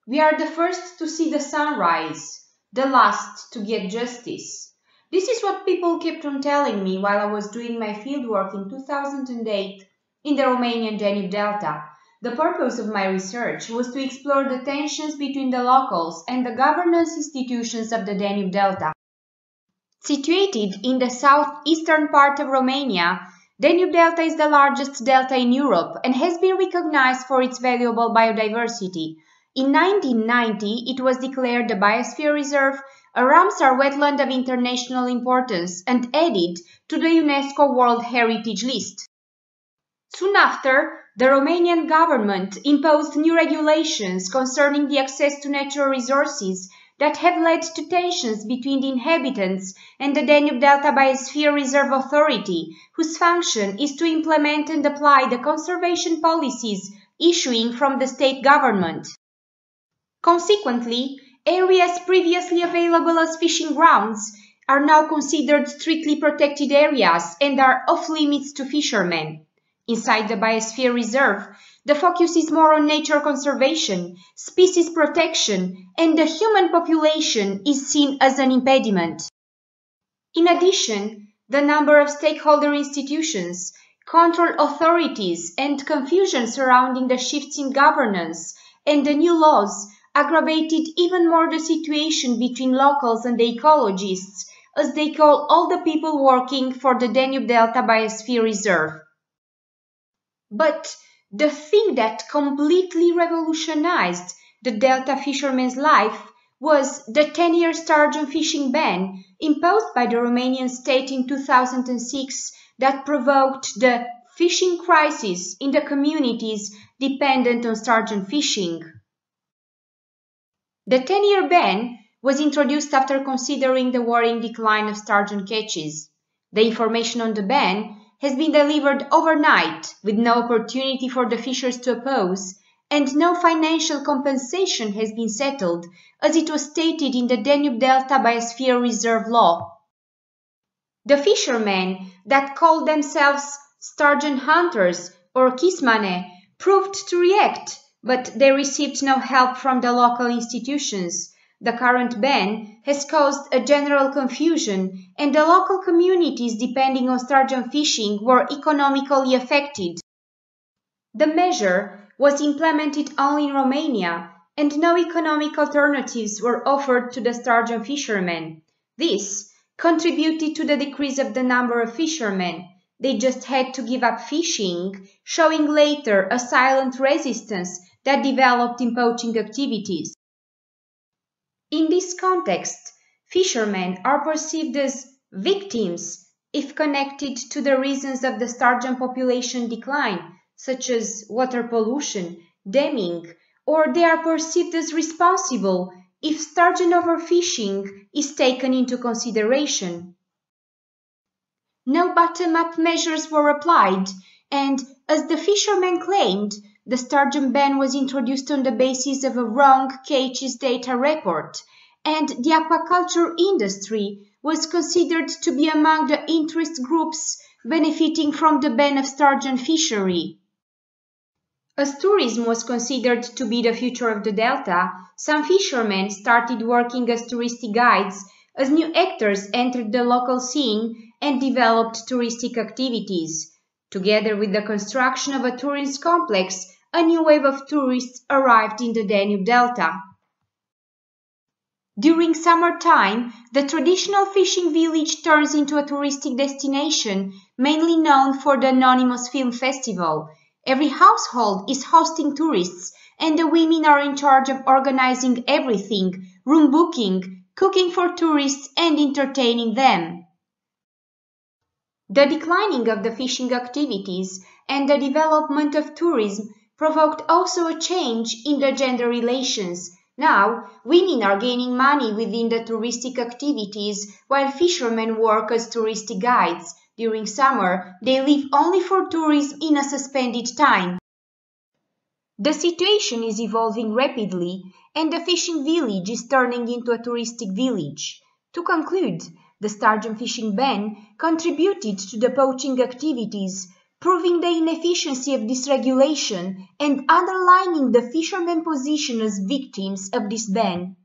We are the first to see the sunrise, the last to get justice. This is what people kept on telling me while I was doing my fieldwork in 2008 in the Romanian Danube Delta. The purpose of my research was to explore the tensions between the locals and the governance institutions of the Danube Delta. Situated in the southeastern part of Romania, Danube Delta is the largest delta in Europe and has been recognized for its valuable biodiversity. In 1990, it was declared a Biosphere Reserve, a Ramsar wetland of international importance, and added to the UNESCO World Heritage List. Soon after, the Romanian government imposed new regulations concerning the access to natural resources that have led to tensions between the inhabitants and the Danube Delta Biosphere Reserve Authority, whose function is to implement and apply the conservation policies issuing from the state government. Consequently, areas previously available as fishing grounds are now considered strictly protected areas and are off-limits to fishermen. Inside the Biosphere Reserve, the focus is more on nature conservation, species protection, and the human population is seen as an impediment. In addition, the number of stakeholder institutions, control authorities, and confusion surrounding the shifts in governance and the new laws aggravated even more the situation between locals and the ecologists, as they call all the people working for the Danube Delta Biosphere Reserve. But the thing that completely revolutionized the Delta fisherman's life was the 10-year sturgeon fishing ban imposed by the Romanian state in 2006 that provoked the fishing crisis in the communities dependent on sturgeon fishing. The 10-year ban was introduced after considering the worrying decline of sturgeon catches. The information on the ban has been delivered overnight with no opportunity for the fishers to oppose, and no financial compensation has been settled, as it was stated in the Danube Delta Biosphere Reserve law. The fishermen that called themselves sturgeon hunters or kismane proved to react, but they received no help from the local institutions. The current ban has caused a general confusion, and the local communities depending on sturgeon fishing were economically affected. The measure was implemented only in Romania, and no economic alternatives were offered to the sturgeon fishermen. This contributed to the decrease of the number of fishermen. They just had to give up fishing, showing later a silent resistance that developed in poaching activities. In this context, fishermen are perceived as victims if connected to the reasons of the sturgeon population decline, such as water pollution, damming, or they are perceived as responsible if sturgeon overfishing is taken into consideration. No bottom-up measures were applied, and, as the fishermen claimed, the sturgeon ban was introduced on the basis of a wrong catches data report, and the aquaculture industry was considered to be among the interest groups benefiting from the ban of sturgeon fishery. As tourism was considered to be the future of the delta, some fishermen started working as touristic guides as new actors entered the local scene and developed touristic activities. Together with the construction of a tourist complex, a new wave of tourists arrived in the Danube Delta. During summertime, the traditional fishing village turns into a touristic destination, mainly known for the anonymous film festival. Every household is hosting tourists, and the women are in charge of organizing everything, room booking, cooking for tourists, and entertaining them. The declining of the fishing activities and the development of tourism provoked also a change in the gender relations. Now, women are gaining money within the touristic activities, while fishermen work as touristic guides. During summer, they leave only for tourism in a suspended time. The situation is evolving rapidly, and the fishing village is turning into a touristic village. To conclude, the sturgeon fishing ban contributed to the poaching activities, proving the inefficiency of this regulation and underlining the fishermen's position as victims of this ban.